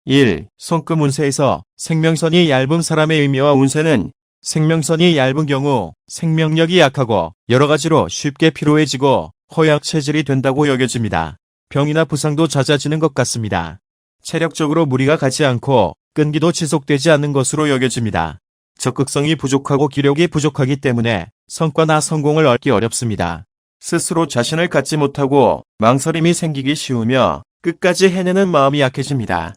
1. 손금 운세에서 생명선이 얇은 사람의 의미와 운세는 생명선이 얇은 경우 생명력이 약하고 여러가지로 쉽게 피로해지고 허약 체질이 된다고 여겨집니다. 병이나 부상도 잦아지는 것 같습니다. 체력적으로 무리가 가지 않고 끈기도 지속되지 않는 것으로 여겨집니다. 적극성이 부족하고 기력이 부족하기 때문에 성과나 성공을 얻기 어렵습니다. 스스로 자신을 갖지 못하고 망설임이 생기기 쉬우며 끝까지 해내는 마음이 약해집니다.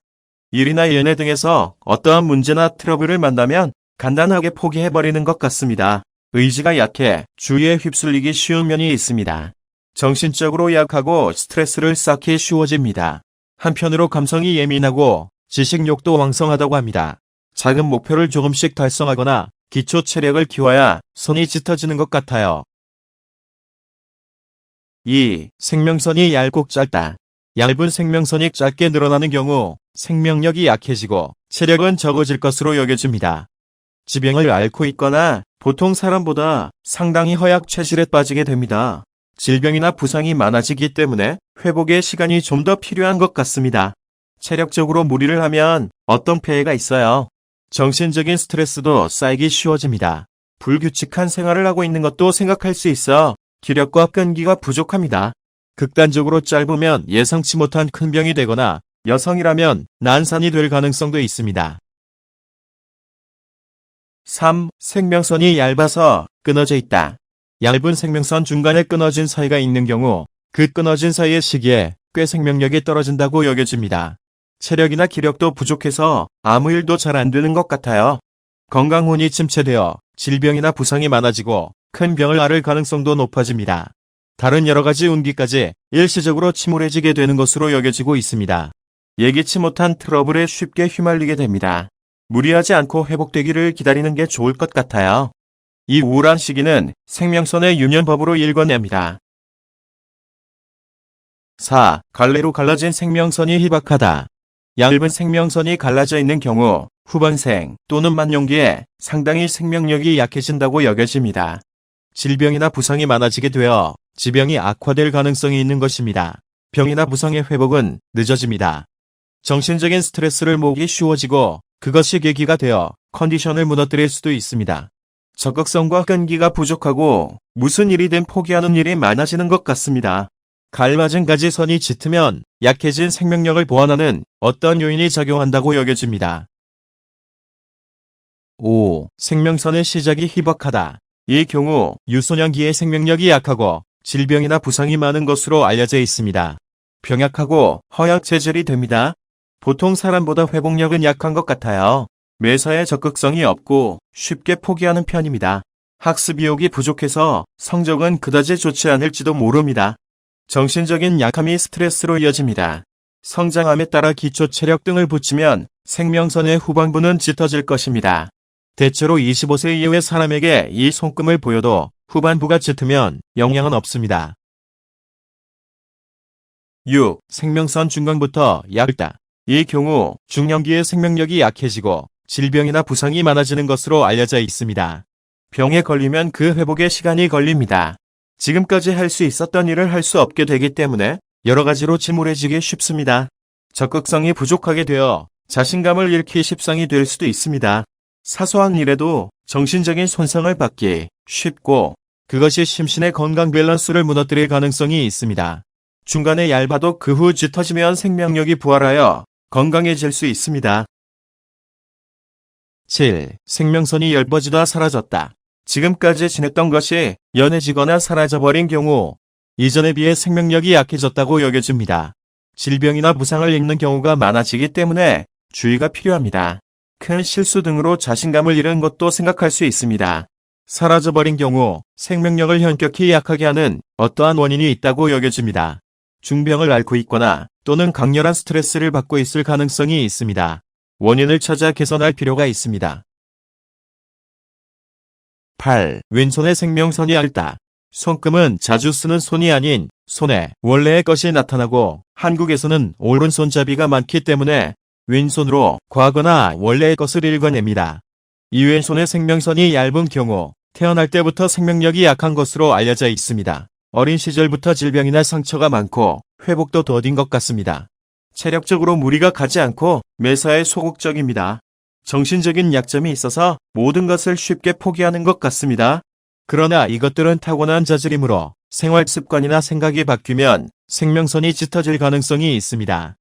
일이나 연애 등에서 어떠한 문제나 트러블을 만나면 간단하게 포기해버리는 것 같습니다. 의지가 약해 주위에 휩쓸리기 쉬운 면이 있습니다. 정신적으로 약하고 스트레스를 쌓기 쉬워집니다. 한편으로 감성이 예민하고 지식욕도 왕성하다고 합니다. 작은 목표를 조금씩 달성하거나 기초 체력을 키워야 손이 짙어지는 것 같아요. 2. 생명선이 얇고 짧다. 얇은 생명선이 짧게 늘어나는 경우 생명력이 약해지고 체력은 적어질 것으로 여겨집니다. 지병을 앓고 있거나 보통 사람보다 상당히 허약 체질에 빠지게 됩니다. 질병이나 부상이 많아지기 때문에 회복의 시간이 좀 더 필요한 것 같습니다. 체력적으로 무리를 하면 어떤 폐해가 있어요? 정신적인 스트레스도 쌓이기 쉬워집니다. 불규칙한 생활을 하고 있는 것도 생각할 수 있어 기력과 끈기가 부족합니다. 극단적으로 짧으면 예상치 못한 큰 병이 되거나 여성이라면 난산이 될 가능성도 있습니다. 3. 생명선이 얇아서 끊어져 있다. 얇은 생명선 중간에 끊어진 사이가 있는 경우 그 끊어진 사이의 시기에 꽤 생명력이 떨어진다고 여겨집니다. 체력이나 기력도 부족해서 아무 일도 잘 안 되는 것 같아요. 건강운이 침체되어 질병이나 부상이 많아지고 큰 병을 앓을 가능성도 높아집니다. 다른 여러 가지 운기까지 일시적으로 침울해지게 되는 것으로 여겨지고 있습니다. 예기치 못한 트러블에 쉽게 휘말리게 됩니다. 무리하지 않고 회복되기를 기다리는 게 좋을 것 같아요. 이 우울한 시기는 생명선의 유년법으로 읽어냅니다. 4. 갈래로 갈라진 생명선이 희박하다. 얇은 생명선이 갈라져 있는 경우 후반생 또는 만년기에 상당히 생명력이 약해진다고 여겨집니다. 질병이나 부상이 많아지게 되어 지병이 악화될 가능성이 있는 것입니다. 병이나 부상의 회복은 늦어집니다. 정신적인 스트레스를 모으기 쉬워지고 그것이 계기가 되어 컨디션을 무너뜨릴 수도 있습니다. 적극성과 끈기가 부족하고 무슨 일이든 포기하는 일이 많아지는 것 같습니다. 갈맞은 가지선이 짙으면 약해진 생명력을 보완하는 어떤 요인이 작용한다고 여겨집니다. 5. 생명선의 시작이 희박하다. 이 경우 유소년기의 생명력이 약하고 질병이나 부상이 많은 것으로 알려져 있습니다. 병약하고 허약 체질이 됩니다. 보통 사람보다 회복력은 약한 것 같아요. 매사에 적극성이 없고 쉽게 포기하는 편입니다. 학습 의욕이 부족해서 성적은 그다지 좋지 않을지도 모릅니다. 정신적인 약함이 스트레스로 이어집니다. 성장함에 따라 기초 체력 등을 붙이면 생명선의 후반부는 짙어질 것입니다. 대체로 25세 이후의 사람에게 이 손금을 보여도 후반부가 짙으면 영향은 없습니다. 6. 생명선 중간부터 얇다. 이 경우 중년기의 생명력이 약해지고 질병이나 부상이 많아지는 것으로 알려져 있습니다. 병에 걸리면 그 회복에 시간이 걸립니다. 지금까지 할 수 있었던 일을 할 수 없게 되기 때문에 여러 가지로 침울해지기 쉽습니다. 적극성이 부족하게 되어 자신감을 잃기 십상이 될 수도 있습니다. 사소한 일에도 정신적인 손상을 받기 쉽고 그것이 심신의 건강 밸런스를 무너뜨릴 가능성이 있습니다. 중간에 얇아도 그 후 짙어지면 생명력이 부활하여 건강해질 수 있습니다. 7. 생명선이 엷어지다 사라졌다. 지금까지 지냈던 것이 연해지거나 사라져버린 경우 이전에 비해 생명력이 약해졌다고 여겨집니다. 질병이나 부상을 입는 경우가 많아지기 때문에 주의가 필요합니다. 큰 실수 등으로 자신감을 잃은 것도 생각할 수 있습니다. 사라져버린 경우 생명력을 현격히 약하게 하는 어떠한 원인이 있다고 여겨집니다. 중병을 앓고 있거나 또는 강렬한 스트레스를 받고 있을 가능성이 있습니다. 원인을 찾아 개선할 필요가 있습니다. 8. 왼손의 생명선이 얇다. 손금은 자주 쓰는 손이 아닌 손에 원래의 것이 나타나고 한국에서는 오른손잡이가 많기 때문에 왼손으로 과거나 원래의 것을 읽어냅니다. 이 왼손의 생명선이 얇은 경우 태어날 때부터 생명력이 약한 것으로 알려져 있습니다. 어린 시절부터 질병이나 상처가 많고 회복도 더딘 것 같습니다. 체력적으로 무리가 가지 않고 매사에 소극적입니다. 정신적인 약점이 있어서 모든 것을 쉽게 포기하는 것 같습니다. 그러나 이것들은 타고난 자질이므로 생활 습관이나 생각이 바뀌면 생명선이 짙어질 가능성이 있습니다.